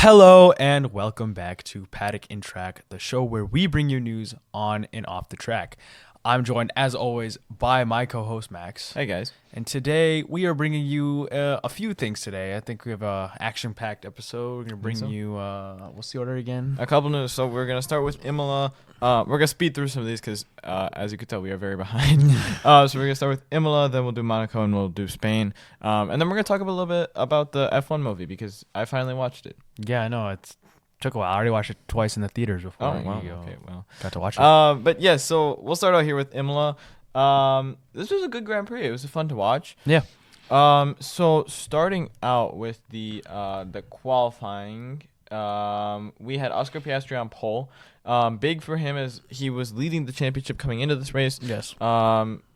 Hello and welcome back to Paddock in Track, the show where we bring you news on and off the track. I'm joined, as always, by my co-host Max. Hey guys. And today we are bringing you a few things today. I think we have a action-packed episode. We're gonna bring you. What's the order again? A couple news. So we're gonna start with Imola. We're gonna speed through some of these because, as you can tell, we are very behind. So we're gonna start with Imola, then we'll do Monaco, and we'll do Spain. And then we're gonna talk a little bit about the F1 movie because I finally watched it. Yeah, I know it took a while. I already watched it twice in the theaters before. Oh wow. Okay. Well. Got to watch it. But yeah. So we'll start out here with Imola. This was a good Grand Prix. It was fun to watch. Yeah. So starting out with the qualifying, we had Oscar Piastri on pole. Big for him as he was leading the championship coming into this race. Yes.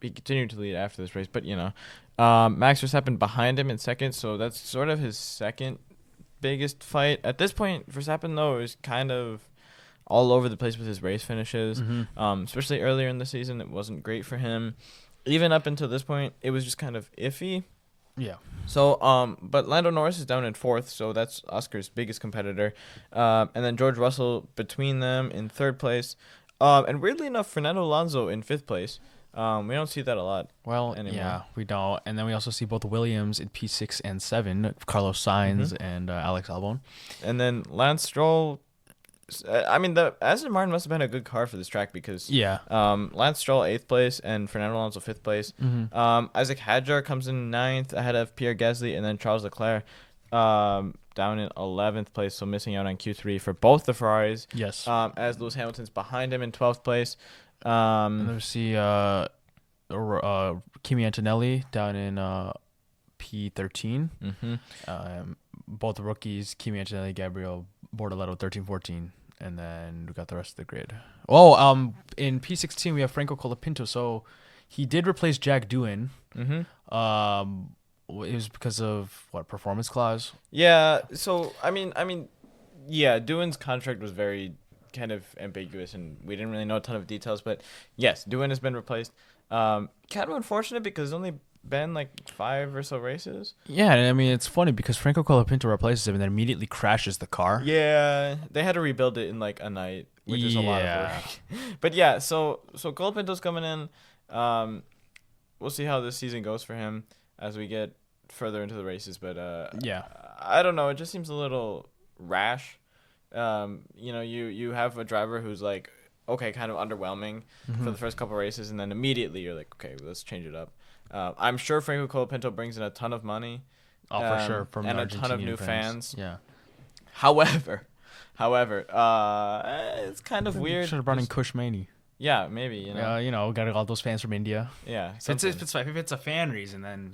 He continued to lead after this race, but Max Verstappen behind him in second, so that's sort of his second biggest fight. At this point, Verstappen though is kind of all over the place with his race finishes. Especially earlier in the season, it wasn't great for him. Even up until this point, it was just kind of iffy. Yeah. So, but Lando Norris is down in fourth, so that's Oscar's biggest competitor. And then George Russell between them in third place. And weirdly enough, Fernando Alonso in fifth place. We don't see that a lot. Well, anymore. Yeah, we don't. And then we also see both Williams in P6 and 7, Carlos Sainz and Alex Albon. And then Lance Stroll. I mean, the Aston Martin must have been a good car for this track because Lance Stroll 8th place and Fernando Alonso 5th place. Isaac Hadjar comes in 9th ahead of Pierre Gasly, and then Charles Leclerc down in 11th place, so missing out on Q3 for both the Ferraris. Yes. As Lewis Hamilton's behind him in 12th place. And then we see Kimi Antonelli down in P13. Both rookies, Kimi Antonelli, Gabriel Bortoleto, 13-14. And then we got the rest of the grid. In P16, we have Franco Colapinto. So he did replace Jack Doohan. It was because of, performance clause? Yeah, so, I mean, Doohan's contract was very kind of ambiguous, and we didn't really know a ton of details. But, yes, Doohan has been replaced. Kind of unfortunate because it's only been like 5 or so races. Yeah, and I mean, it's funny because Franco Colapinto replaces him and then immediately crashes the car. Yeah, they had to rebuild it in like a night, which is a lot of work. But yeah, so Colapinto's coming in. We'll see how this season goes for him as we get further into the races. But I don't know. It just seems a little rash. You have a driver who's like, okay, kind of underwhelming for the first couple races, and then immediately you're like, okay, let's change it up. I'm sure Franco Colapinto brings in a ton of money. Oh, for sure. From and a ton of new fans. Yeah. However, it's kind of weird. Should have brought in Kush Maney. Yeah, maybe, got all those fans from India. Yeah. If it's a fan reason, then,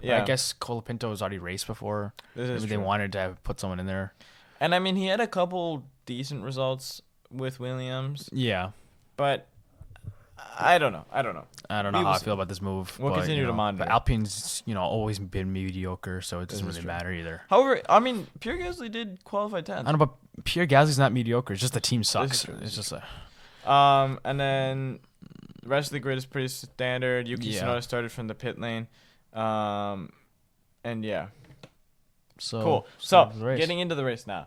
Yeah. I guess Colapinto has already raced before. Maybe they wanted to put someone in there. And, I mean, he had a couple decent results with Williams. Yeah. But I don't know. I don't know how I feel about this move. We'll continue to monitor. But Alpine's, always been mediocre, so it doesn't really matter either. However, I mean, Pierre Gasly did qualify 10th. I don't know, but Pierre Gasly's not mediocre. It's just the team sucks. It's just and then the rest of the grid is pretty standard. Yuki Tsunoda started from the pit lane. And yeah. Cool. So getting into the race now.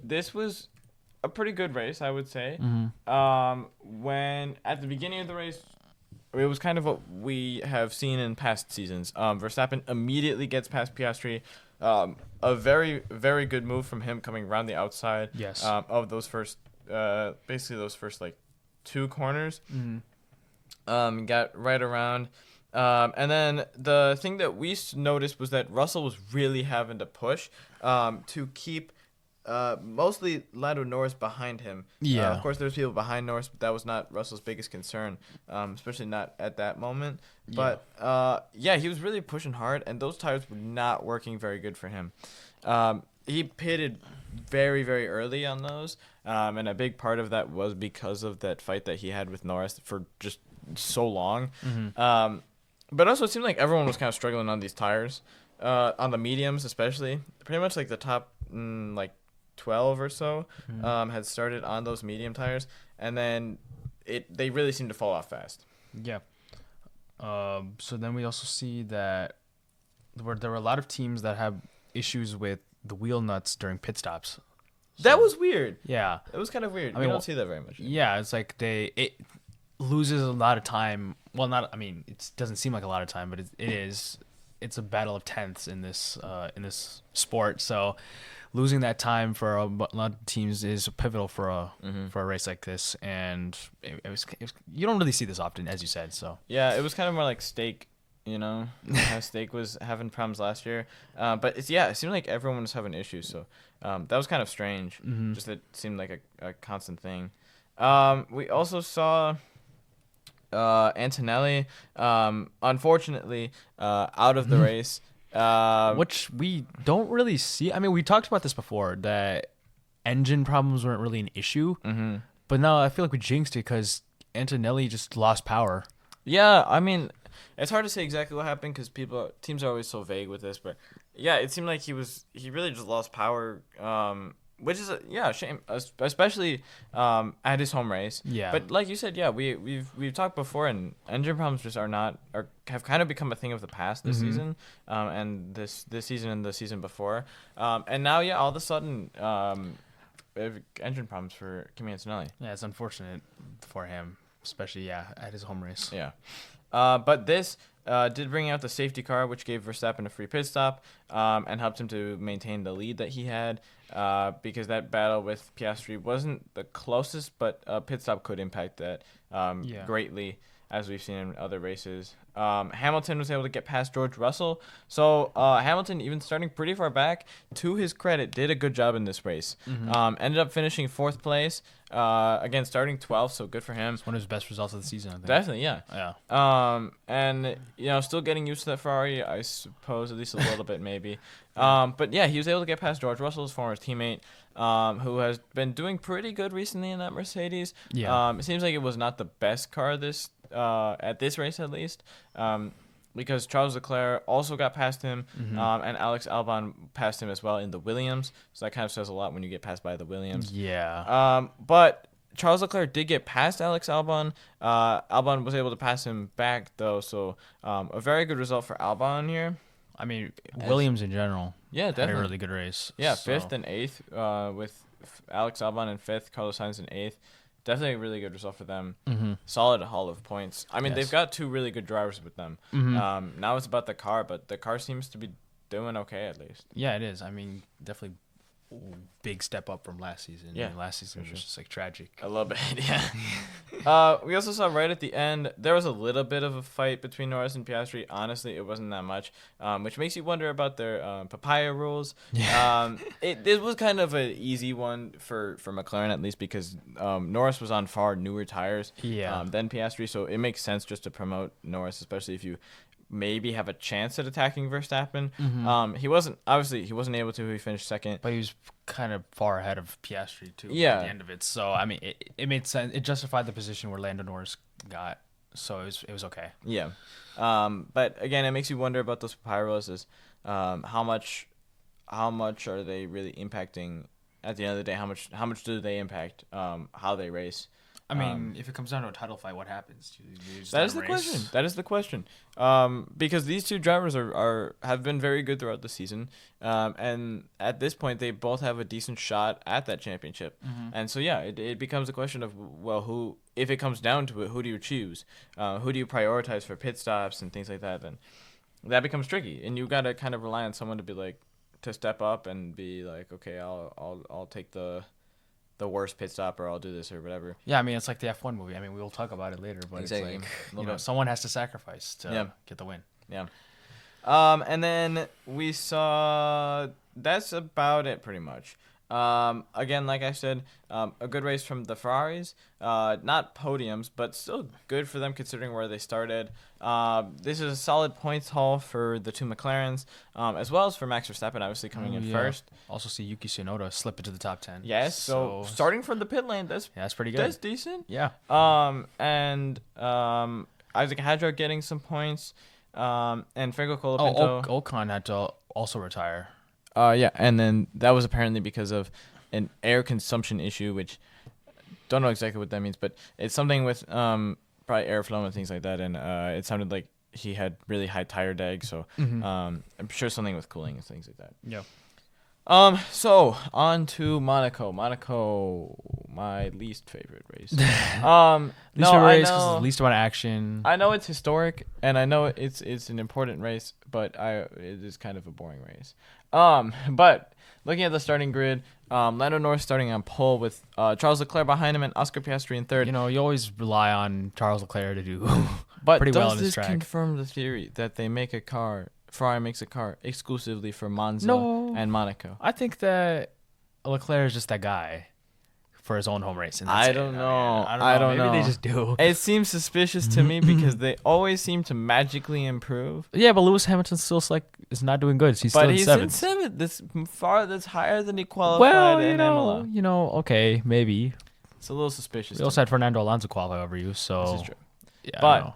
This was a pretty good race, I would say. When at the beginning of the race, it was kind of what we have seen in past seasons. Verstappen immediately gets past Piastri. A very, very good move from him coming around the outside. Yes. Of those first, basically those first like 2 corners. Got right around. And then the thing that we noticed was that Russell was really having to push to keep mostly Lando Norris behind him. Yeah. Of course, there's people behind Norris, but that was not Russell's biggest concern, especially not at that moment. But, he was really pushing hard, and those tires were not working very good for him. He pitted very, very early on those, and a big part of that was because of that fight that he had with Norris for just so long. But also, it seemed like everyone was kind of struggling on these tires, on the mediums especially. Pretty much like the top, 12 or so had started on those medium tires, and then they really seemed to fall off fast. Yeah. So then we also see that there were a lot of teams that have issues with the wheel nuts during pit stops. That was weird. Yeah. It was kind of weird. I mean, we don't see that very much anymore. Yeah, it's like it loses a lot of time. Well, not. I mean, it doesn't seem like a lot of time, but it is. It's a battle of tenths in this sport. So losing that time for a lot of teams is pivotal for a race like this. And it was you don't really see this often, as you said. So yeah, it was kind of more like Steak. How Steak was having problems last year. But it seemed like everyone was having issues. So that was kind of strange. Just it seemed like a constant thing. We also saw Antonelli, unfortunately, out of the race. Which we don't really see. I mean, we talked about this before, that engine problems weren't really an issue. But now I feel like we jinxed it because Antonelli just lost power. Yeah, I mean, it's hard to say exactly what happened because teams are always so vague with this. But yeah, it seemed like he really just lost power. Which is a shame, especially at his home race. Yeah. But like you said, yeah, we've talked before, and engine problems just have kind of become a thing of the past this season, and this season and the season before, and now all of a sudden, we have engine problems for Kimi Antonelli. Yeah, it's unfortunate for him, especially at his home race. Yeah. But this did bring out the safety car, which gave Verstappen a free pit stop and helped him to maintain the lead that he had because that battle with Piastri wasn't the closest, but a pit stop could impact that greatly, as we've seen in other races. Hamilton was able to get past George Russell. So Hamilton, even starting pretty far back, to his credit, did a good job in this race. Ended up finishing 4th place. Again, starting 12th, so good for him. It's one of his best results of the season, I think. Definitely, yeah. Yeah. And, still getting used to that Ferrari, I suppose, at least a little bit maybe. But, yeah, he was able to get past George Russell, his former teammate, who has been doing pretty good recently in that Mercedes. Yeah. It seems like it was not the best car at this race, at least. Because Charles Leclerc also got past him, and Alex Albon passed him as well in the Williams. So that kind of says a lot when you get passed by the Williams. Yeah. But Charles Leclerc did get past Alex Albon. Albon was able to pass him back, though. So a very good result for Albon here. I mean, Williams in general. Yeah, definitely. Had a really good race. Yeah, so. 5th and 8th with Alex Albon in 5th, Carlos Sainz in 8th. Definitely a really good result for them. Solid haul of points. I mean, they've got 2 really good drivers with them. Now it's about the car, but the car seems to be doing okay at least. Yeah, it is. I mean, definitely big step up from last season. Yeah, I mean, last season was just like tragic. A little bit, yeah. We also saw right at the end there was a little bit of a fight between Norris and Piastri. Honestly, it wasn't that much, which makes you wonder about their papaya rules. Yeah. It was kind of an easy one for McLaren, at least because Norris was on far newer tires than Piastri, so it makes sense just to promote Norris, especially if you maybe have a chance at attacking Verstappen. He wasn't able to. He finished 2nd, but he was kind of far ahead of Piastri too. Yeah. At the end of it, so I mean, it made sense. It justified the position where Lando Norris got, so it was okay. Yeah, but again, it makes you wonder about those papyrus. Is how much are they really impacting? At the end of the day, how much do they impact how they race? I mean, if it comes down to a title fight, what happens? That is the question. That is the question. Because these 2 drivers have been very good throughout the season, and at this point, they both have a decent shot at that championship. And so, it becomes a question of, well, who, if it comes down to it, who do you choose? Who do you prioritize for pit stops and things like that? Then that becomes tricky, and you got to kind of rely on someone to step up and be like, okay, I'll take the worst pit stop, or I'll do this or whatever. Yeah, I mean, it's like the F1 movie. I mean, we'll talk about it later, but exactly. It's like, someone has to sacrifice to get the win. Yeah. And then we saw, that's about it pretty much. Again, like I said, a good race from the Ferraris. Not podiums, but still good for them considering where they started. This is a solid points haul for the 2 McLarens, as well as for Max Verstappen, obviously coming in first. Also see Yuki Tsunoda slip into the top 10. Yes, so starting from the pit lane, that's pretty good. That's decent. Yeah. And Isaac Hadjar getting some points, and Franco Colapinto. Ocon had to also retire. Yeah, and then that was apparently because of an air consumption issue, which don't know exactly what that means, but it's something with probably airflow and things like that, and it sounded like he had really high tire drag, so I'm sure something with cooling and things like that. Yeah. So on to Monaco. Monaco, my least favorite race. Least No, favorite I race 'cause know. it's the least amount of action. I know it's historic, and I know it's an important race, but it is kind of a boring race. But looking at the starting grid, Lando Norris starting on pole with Charles Leclerc behind him and Oscar Piastri in third. You know, you always rely on Charles Leclerc to do But pretty well does on this this track. confirm the theory that Ferrari makes a car exclusively for Monza No. and Monaco? I think that Leclerc is just that guy for his own home race. And that's I it. don't mean, know. I don't know. Maybe know. they just do. It seems suspicious to me because they always seem to magically improve. Yeah, but Lewis Hamilton still is not doing good. He's But still in he's seventh. in seventh. That's higher than he qualified Well, in Imola. okay, maybe. It's a little suspicious. We also had Fernando Alonso qualify over you, so This is true. yeah. But I don't know.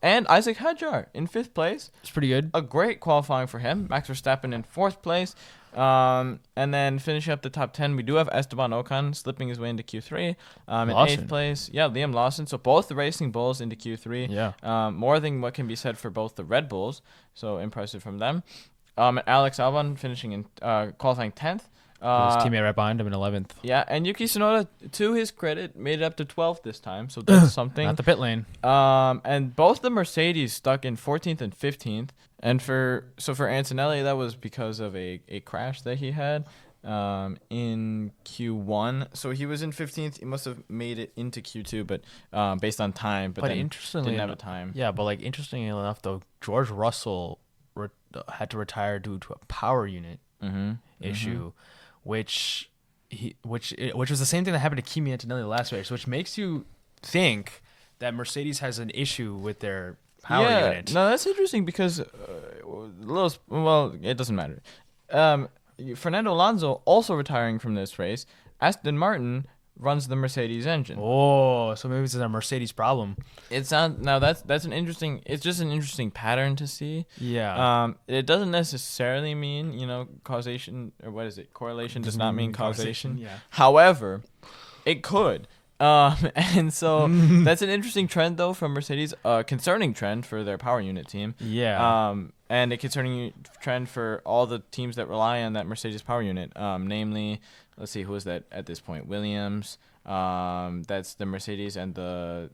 and Isaac Hadjar in fifth place. It's pretty good. A great qualifying for him. Max Verstappen in fourth place. And then finishing up the top 10, we do have Esteban Ocon slipping his way into Q3. In eighth place, Liam Lawson. So both the Racing Bulls into Q3. Yeah. More than what can be said for both the Red Bulls. So impressive from them. Alex Albon finishing in qualifying 10th. His teammate right behind him in 11th. Yeah, and Yuki Tsunoda, to his credit, made it up to 12th this time, so that's something. Not the pit lane. And both the Mercedes stuck in 14th and 15th, and for Antonelli, that was because of a crash that he had in Q1. So he was in 15th. He must have made it into Q2, but based on time. But then interestingly, didn't have a time. Yeah, but interestingly enough, though, George Russell had to retire due to a power unit issue. Which was the same thing that happened to Kimi Antonelli last race, which makes you think that Mercedes has an issue with their power unit. No, that's interesting because it doesn't matter. Fernando Alonso also retiring from this race. Aston Martin runs the Mercedes engine. Oh, so maybe it's a Mercedes problem. That's an interesting. It's just an interesting pattern to see. Yeah. It doesn't necessarily mean causation, or what is it? Correlation does not mean causation. Yeah. However, it could. And so that's an interesting trend though from Mercedes. Concerning trend for their power unit team. Yeah. And a concerning trend for all the teams that rely on that Mercedes power unit. Namely, let's see, who is that at this point? Williams. That's the Mercedes and the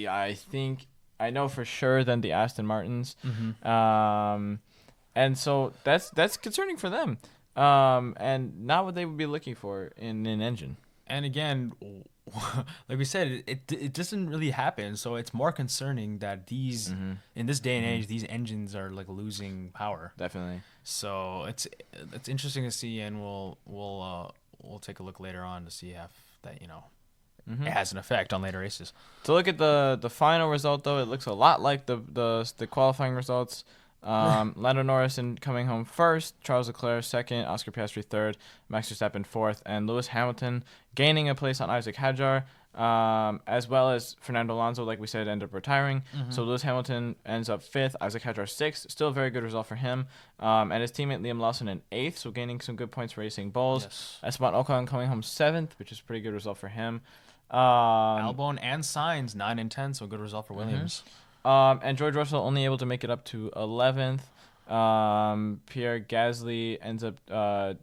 I think I know for sure then the Aston Martins. And so that's concerning for them. And not what they would be looking for in an engine. And again, like we said, it doesn't really happen. So it's more concerning that these in this day and age, these engines are losing power. Definitely. So it's interesting to see, and we'll take a look later on to see if that it has an effect on later races. To look at the final result though, it looks a lot like the qualifying results. Lando Norris coming home first, Charles Leclerc second, Oscar Piastri third, Max Verstappen fourth, and Lewis Hamilton gaining a place on Isaac Hadjar, as well as Fernando Alonso, like we said, ended up retiring. So Lewis Hamilton ends up fifth, Isaac Hadjar sixth, still a very good result for him, and his teammate Liam Lawson in eighth, so gaining some good points for Racing Bulls. Yes. Esteban Ocon coming home seventh, which is a pretty good result for him. Albon and Sainz 9 and 10, so good result for Williams. And George Russell only able to make it up to 11th. Pierre Gasly ends up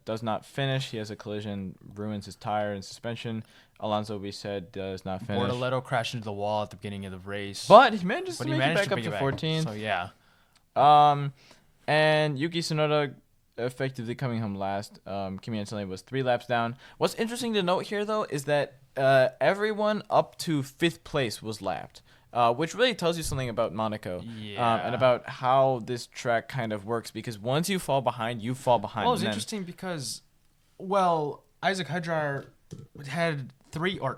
does not finish. He has a collision, ruins his tire and suspension. Alonso, we said, does not finish. Bortoletto crashed into the wall at the beginning of the race. But he manages to make it back up to 14th. So, yeah. And Yuki Tsunoda effectively coming home last. Kimi Antonelli was 3 laps down. What's interesting to note here, though, is that everyone up to 5th place was lapped. Which really tells you something about Monaco and about how this track kind of works. Because once you fall behind, you fall behind. Well, it's interesting because, Isaac Hadjar had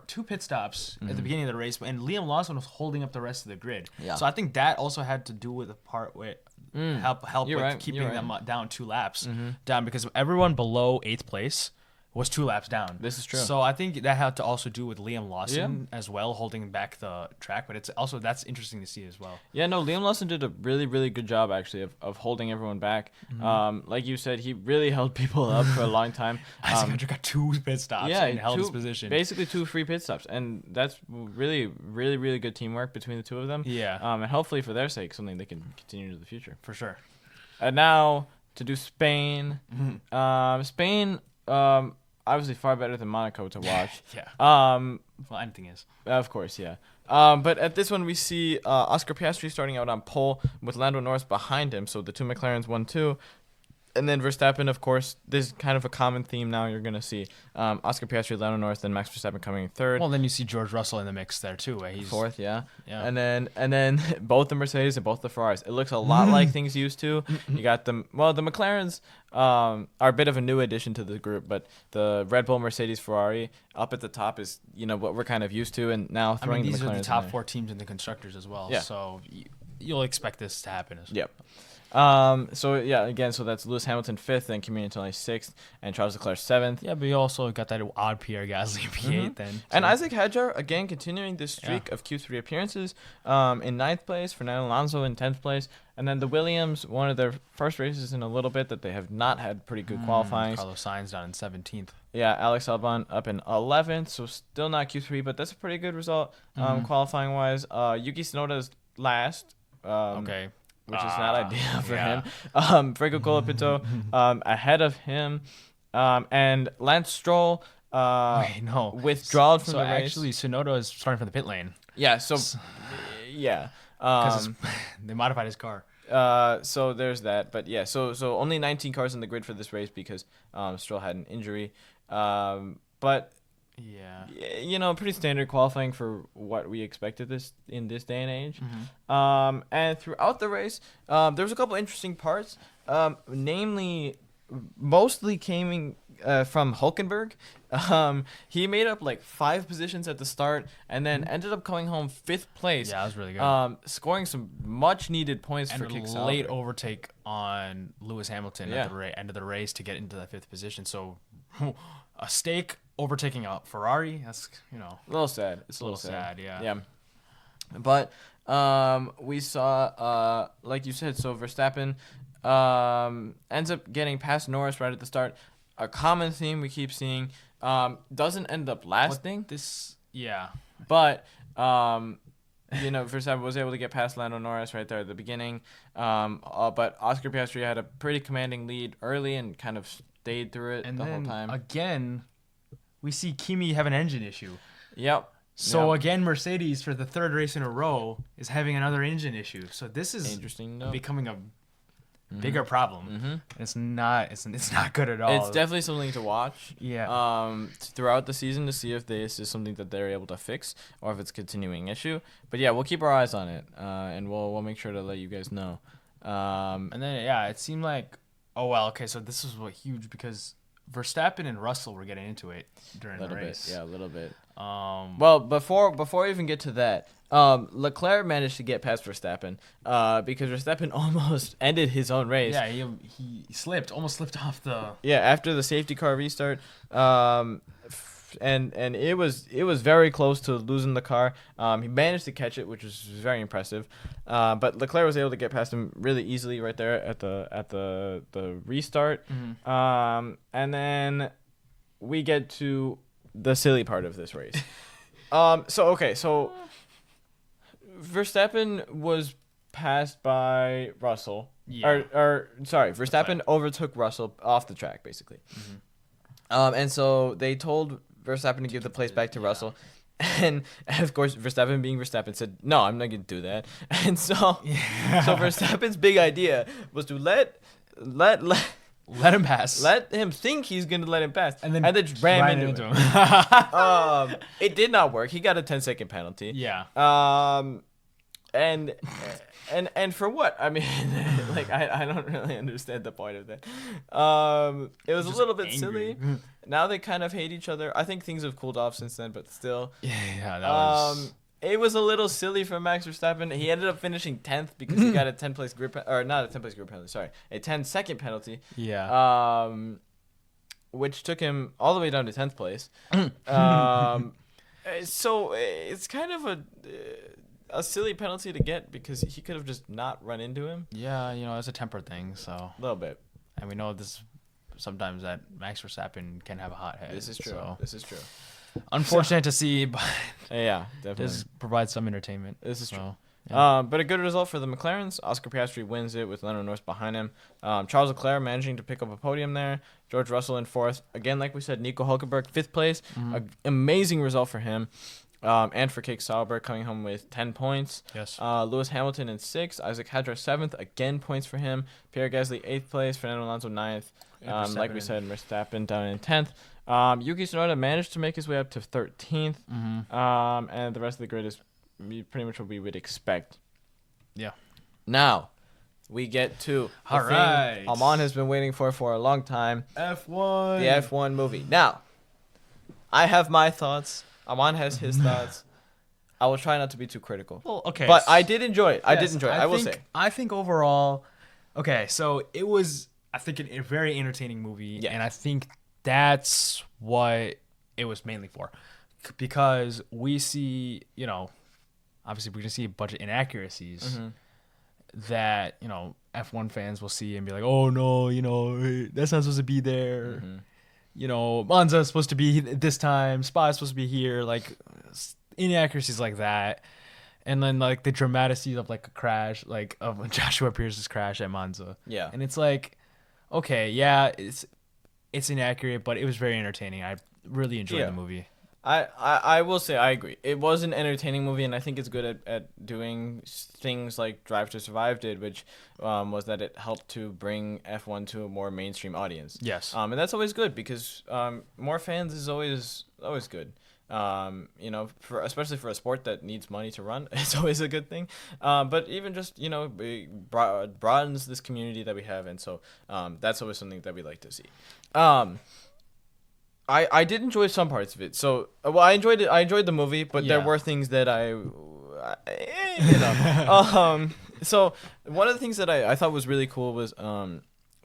2 pit stops at the beginning of the race, and Liam Lawson was holding up the rest of the grid. Yeah. So I think that also had to do with the part with help with keeping them down 2 laps down, because everyone below 8th place was 2 laps down. This is true. So I think that had to also do with Liam Lawson as well, holding back the track. But it's also, that's interesting to see as well. Yeah, no, Liam Lawson did a really, really good job, actually, of holding everyone back. Like you said, he really held people up for a long time. Isaac got 2 pit stops and held his position. Basically 2 free pit stops. And that's really, really, really good teamwork between the two of them. Yeah. And hopefully for their sake, something they can continue into the future. For sure. And now to do Spain. Spain, obviously far better than Monaco to watch. Yeah. Well, anything is. Of course, yeah. But at this one, we see Oscar Piastri starting out on pole with Lando Norris behind him. So the two McLarens 1-2. And then Verstappen, of course, this is kind of a common theme now. You're going to see Oscar Piastri, Lando Norris, then Max Verstappen coming in third. Well, then you see George Russell in the mix there, too. He's fourth, yeah. Yeah. And then both the Mercedes and both the Ferraris. It looks a lot like things used to. You got them. Well, the McLarens are a bit of a new addition to the group, but the Red Bull, Mercedes, Ferrari up at the top is, what we're kind of used to. And now throwing these the McLarens are the top in 4 teams in the constructors as well. Yeah. So you'll expect this to happen. Yep. So that's Lewis Hamilton 5th, then Kimi Antonelli 6th, and Charles Leclerc 7th. Yeah, but you also got that odd Pierre Gasly P8 then. And Isaac Hadjar, again, continuing this streak of Q3 appearances in 9th place, Fernando Alonso in 10th place, and then the Williams, one of their first races in a little bit that they have not had pretty good qualifying. Carlos Sainz down in 17th. Yeah, Alex Albon up in 11th, so still not Q3, but that's a pretty good result qualifying-wise. Yuki Tsunoda's last. Okay. Which is not ideal for him. Franco Colapinto ahead of him. And Lance Stroll withdrawal from the race. Actually, Tsunoda is starting from the pit lane. Yeah, so, yeah. Because they modified his car. So there's that. But, yeah, so only 19 cars in the grid for this race because Stroll had an injury. But... Yeah, pretty standard qualifying for what we expected in this day and age. And throughout the race, there was a couple interesting parts, namely, mostly came from Hulkenberg. He made up like 5 positions at the start, and then ended up coming home 5th place. Yeah, that was really good. Scoring some much needed points and for Kick a late overtake on Lewis Hamilton at the end of the race to get into that 5th position. So, a stake overtaking a Ferrari, that's, a little sad. It's a little sad, yeah. Yeah. But we saw, like you said, so Verstappen ends up getting past Norris right at the start. A common theme we keep seeing, doesn't end up lasting. But Verstappen was able to get past Lando Norris right there at the beginning. But Oscar Piastri had a pretty commanding lead early and kind of stayed through it the whole time. Again, we see Kimi have an engine issue. Yep. So again, Mercedes for the 3rd race in a row is having another engine issue. So this is interesting. Becoming a bigger problem. It's not good at all. It's definitely something to watch. Yeah. Throughout the season to see if this is something that they're able to fix or if it's a continuing issue. But yeah, we'll keep our eyes on it, and we'll make sure to let you guys know. And then it seemed like so this was huge because Verstappen and Russell were getting into it during the race. A little bit. Well, before we even get to that, Leclerc managed to get past Verstappen because Verstappen almost ended his own race. Yeah, he almost slipped off the... Yeah, after the safety car restart. And it was very close to losing the car. He managed to catch it, which was very impressive. But Leclerc was able to get past him really easily right there at the restart. And then we get to the silly part of this race. So Verstappen was passed by Russell. Yeah. Verstappen overtook Russell off the track basically. And so they told Verstappen to give the place back to Russell. And of course, Verstappen being Verstappen said, "No, I'm not going to do that." And so Verstappen's big idea was to let him pass. Let him think he's going to let him pass. And then ram into him. It did not work. He got a 10-second penalty. Yeah. And for what? I mean, I don't really understand the point of that. It was a little bit silly. Now they kind of hate each other. I think things have cooled off since then, but still. Yeah, that was... It was a little silly for Max Verstappen. He ended up finishing 10th because he got a 10-place grid not a 10-place grid penalty, sorry. A 10-second penalty. Yeah. Which took him all the way down to 10th place. So it's kind of a silly penalty to get because he could have just not run into him. Yeah, it's a temper thing, so. A little bit. And we know this sometimes that Max Verstappen can have a hot head. This is true. So. This is true. Unfortunate to see, but yeah, definitely. This provides some entertainment. This is true. Yeah. But a good result for the McLarens. Oscar Piastri wins it with Lando Norris behind him. Charles Leclerc managing to pick up a podium there. George Russell in fourth. Again, like we said, Nico Hulkenberg fifth place. Amazing result for him. And for Keke Sauber coming home with 10 points. Yes. Lewis Hamilton in sixth. Isaac Hadjar seventh. Again, points for him. Pierre Gasly eighth place. Fernando Alonso ninth. Like we said, Verstappen down in 10th. Yuki Tsunoda managed to make his way up to 13th. And the rest of the grid is pretty much what we would expect. Yeah. Now, we get to All right. Amaan has been waiting for a long time. F1. The F1 movie. Now, I have my thoughts. Amaan has his thoughts. I will try not to be too critical. Well, okay. But I did enjoy it. I Yes, did enjoy it. I will say. I think overall, okay, so it was, I think, a very entertaining movie. Yeah. And I think that's what it was mainly for. Because we see, obviously we're going to see a bunch of inaccuracies that, F1 fans will see and be like, oh, no, that's not supposed to be there. Monza is supposed to be this time. Spa is supposed to be here. Like, inaccuracies like that. And then, like, the dramaticy of, like, a crash, like, of Joshua Pierce's crash at Monza. Yeah. And it's like, okay, yeah, it's inaccurate, but it was very entertaining. I really enjoyed the movie. I will say I agree. It was an entertaining movie, and I think it's good at doing things like Drive to Survive did, which was that it helped to bring F1 to a more mainstream audience. Yes. And that's always good because more fans is always good. Especially for a sport that needs money to run, it's always a good thing. But even just it broadens this community that we have, and so that's always something that we like to see. I did enjoy some parts of it. So, I enjoyed it. I enjoyed the movie, but there were things that So one of the things that I thought was really cool was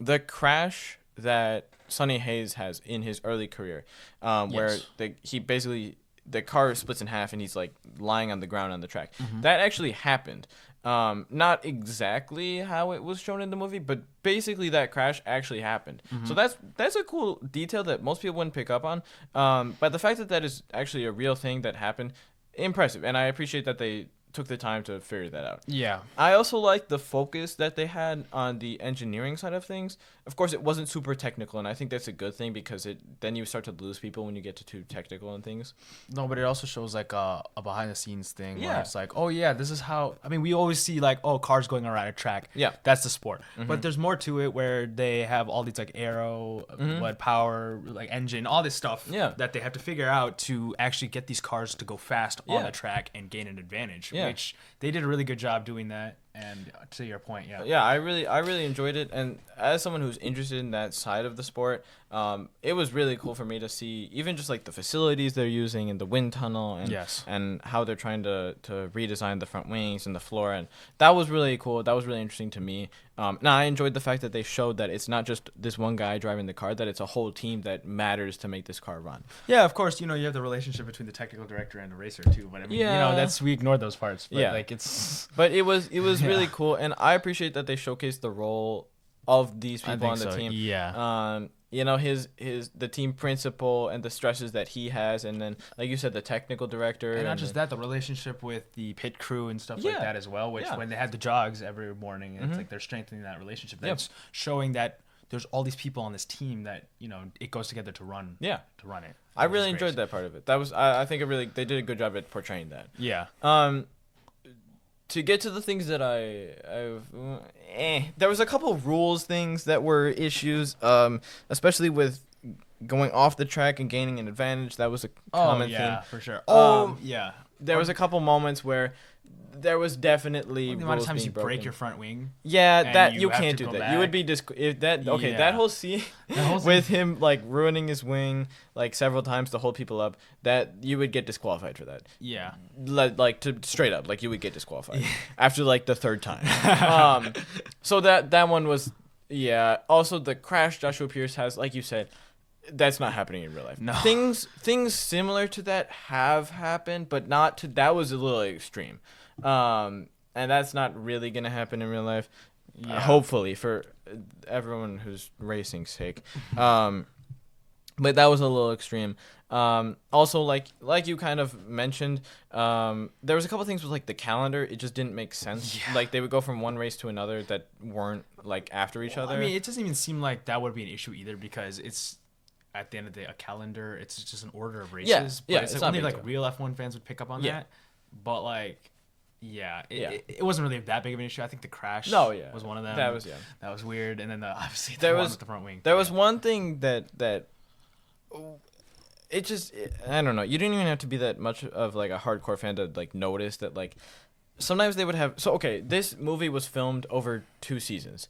the crash that Sonny Hayes has in his early career, where the car splits in half and he's like lying on the ground on the track. That actually happened. Not exactly how it was shown in the movie, but basically that crash actually happened. So that's a cool detail that most people wouldn't pick up on. But the fact that that is actually a real thing that happened, impressive. And I appreciate that they took the time to figure that out. Yeah. I also like the focus that they had on the engineering side of things. Of course, it wasn't super technical, and I think that's a good thing because then you start to lose people when you get to too technical and things. No, but it also shows like a behind the scenes thing where Yeah. it's like, oh yeah, this is how. I mean, we always see like, oh, cars going around a track. Yeah. That's the sport. But there's more to it where they have all these like aero, power, like engine, all this stuff. Yeah. That they have to figure out to actually get these cars to go fast on Yeah. the track and gain an advantage. Yeah. Which they did a really good job doing that. And to your point, yeah. Yeah, I really enjoyed it, and as someone who's interested in that side of the sport, it was really cool for me to see even just like the facilities they're using and the wind tunnel and Yes. and how they're trying to redesign the front wings and the floor, and that was really cool. That was really interesting to me. Now I enjoyed the fact that they showed that it's not just this one guy driving the car, that it's a whole team that matters to make this car run. Yeah, of course, you have the relationship between the technical director and the racer too. But I mean, Yeah. we ignored those parts. But Yeah. like it's. But it was really Yeah. cool, and I appreciate that they showcased the role of these I people think on the so, team. yeah. The team principal and the stresses that he has, and then like you said, the technical director, And not just that, the relationship with the pit crew and stuff like Yeah. that as well, which Yeah. when they had the jogs every morning, it's like they're strengthening that relationship. Yep. That's showing that there's all these people on this team that, it goes together to run Yeah. it. I Which really is enjoyed great. that part of it. That was I think they did a good job at portraying that. Yeah. To get to the things that there was a couple rules things that were issues, especially with going off the track and gaining an advantage. That was a common theme. for sure. Yeah. There was a couple moments where there was definitely The amount of rules times being you break broken. your front wing. Yeah, and that you you have can't to do go that. You would back. be that Yeah. whole scene whole scene- with him like ruining his wing like several times to hold people up, that you would get disqualified for that. Yeah. Like to straight up, like you would get disqualified after like the third time. So that one was Also the crash Joshua Pierce has, like you said, that's not happening in real life. No. Things similar to that have happened, but not to that was a little extreme. And that's not really gonna happen in real life. Yeah. Hopefully for everyone who's racing's sake. But that was a little extreme. Also, like you kind of mentioned, there was a couple things with like the calendar. It just didn't make sense. Yeah. Like they would go from one race to another that weren't like after each other. I mean, it doesn't even seem like that would be an issue either because it's at the end of the day a calendar. It's just an order of races. Yeah, But it's not like only big like deal. real F1 fans would pick up on that. But like, it wasn't really that big of an issue. I think the crash was one of them. That was that was weird. And then obviously there was with the front wing. There was one thing that I don't know. You didn't even have to be that much of like a hardcore fan to like notice that like sometimes they would have. So okay, this movie was filmed over 2 seasons.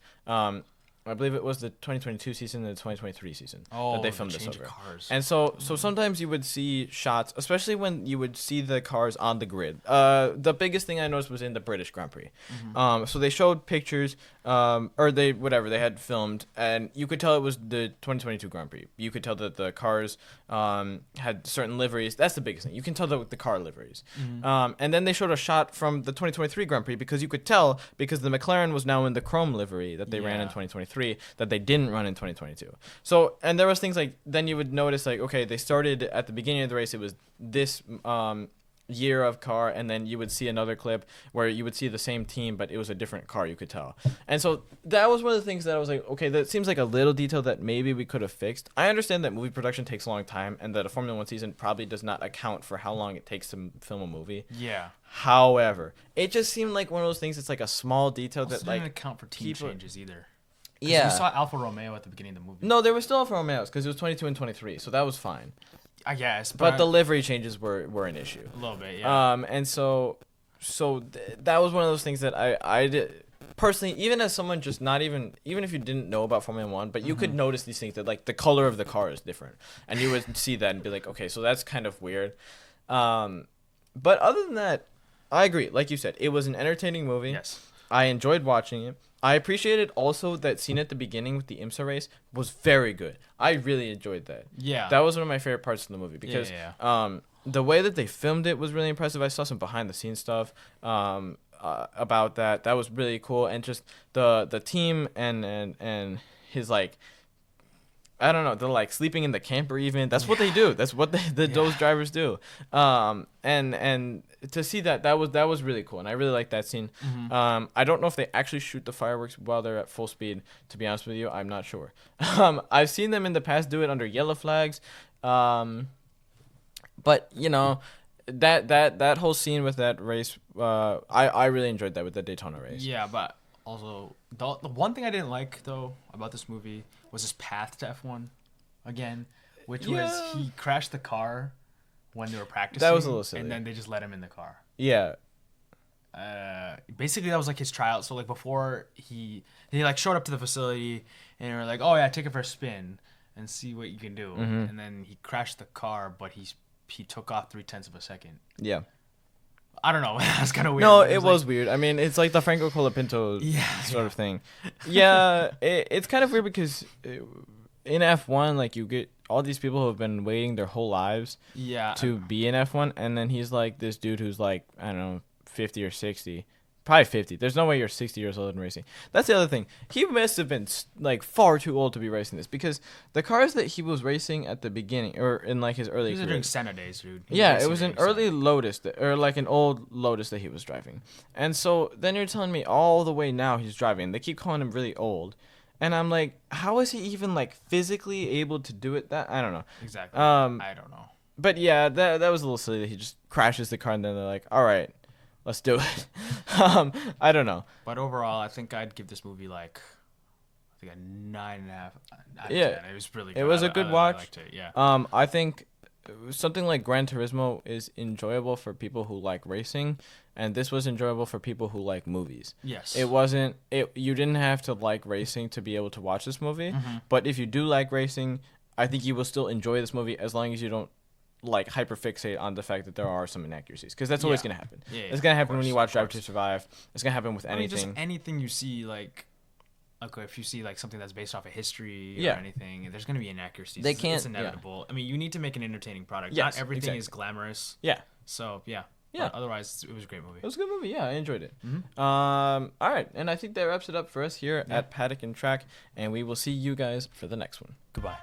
I believe it was the 2022 season and the 2023 season that they filmed this over. Cars. And so sometimes you would see shots, especially when you would see the cars on the grid. The biggest thing I noticed was in the British Grand Prix. So they showed pictures, or they had filmed, and you could tell it was the 2022 Grand Prix. You could tell that the cars had certain liveries. That's the biggest thing. You can tell the car liveries. And then they showed a shot from the 2023 Grand Prix because you could tell because the McLaren was now in the chrome livery that they ran in 2023 that they didn't run in 2022. So, and there was things like, then you would notice like, okay, they started at the beginning of the race, it was this year of car, and then you would see another clip where you would see the same team, but it was a different car, you could tell. And so that was one of the things that I was like, okay, that seems like a little detail that maybe we could have fixed. I understand that movie production takes a long time and that a Formula 1 season probably does not account for how long it takes to film a movie. Yeah. However, it just seemed like one of those things, it's like a small detail Also that like didn't account for team changes either. Yeah. You saw Alfa Romeo at the beginning of the movie. No, there were still Alfa Romeos because it was 22 and 23, so that was fine. I guess. But the livery changes were an issue. A little bit, yeah. And so that was one of those things that I did personally, even as someone just not even if you didn't know about Formula 1, but you could notice these things that like the color of the car is different, and you would see that and be like, okay, so that's kind of weird. But other than that, I agree. Like you said, it was an entertaining movie. Yes. I enjoyed watching it. I appreciated also that scene at the beginning with the IMSA race was very good. I really enjoyed that. Yeah. That was one of my favorite parts of the movie because the way that they filmed it was really impressive. I saw some behind the scenes stuff about that. That was really cool. And just the team and his like, I don't know, they're like sleeping in the camper even. That's what they do. That's what those drivers do. And to see that was really cool, and I really liked that scene. I don't know if they actually shoot the fireworks while they're at full speed. To be honest with you, I'm not sure. I've seen them in the past do it under yellow flags, but you know, that whole scene with that race, I really enjoyed that with the Daytona race. Yeah, but also the one thing I didn't like though about this movie was his path to F1 again, which was he crashed the car when they were practicing. That was a little silly. And then they just let him in the car. Yeah. Basically that was like his tryout. So like before he like showed up to the facility and they were like, oh yeah, take it for a spin and see what you can do. And then he crashed the car, but he took off 0.3 of a second. Yeah. I don't know. That's kind of weird. No, it was weird. I mean, it's like the Franco Colapinto sort of thing. Yeah, it's kind of weird because in F1, like you get all these people who have been waiting their whole lives to be in F1, and then he's like this dude who's like, I don't know, 50 or 60. Probably 50. There's no way you're 60 years old and racing. That's the other thing. He must have been like far too old to be racing this because the cars that he was racing at the beginning or in like his early career. Doing Senna days, dude. Yeah, it was an early Lotus or like an old Lotus that he was driving. And so then you're telling me all the way now he's driving. They keep calling him really old. And I'm like, how is he even like physically able to do it? That I don't know. Exactly. I don't know. But yeah, that was a little silly that he just crashes the car and then they're like, all right, let's do it. I don't know. But overall, I think I'd give this movie like a 9.5 out of 10. It was really good. It was a good watch. I liked it, yeah. I think something like Gran Turismo is enjoyable for people who like racing, and this was enjoyable for people who like movies. Yes. You didn't have to like racing to be able to watch this movie, but if you do like racing, I think you will still enjoy this movie as long as you don't like hyperfixate on the fact that there are some inaccuracies, because that's always going to happen. It's going to happen when you watch Drive to Survive. It's going to happen with anything. Just anything you see, like if you see like something that's based off of history or anything, there's going to be inaccuracies. It's inevitable. I mean, you need to make an entertaining product. Yes, not everything is glamorous. Yeah. So But otherwise, it was a great movie. It was a good movie. Yeah, I enjoyed it. All right, and I think that wraps it up for us here at Paddock and Track, and we will see you guys for the next one. Goodbye.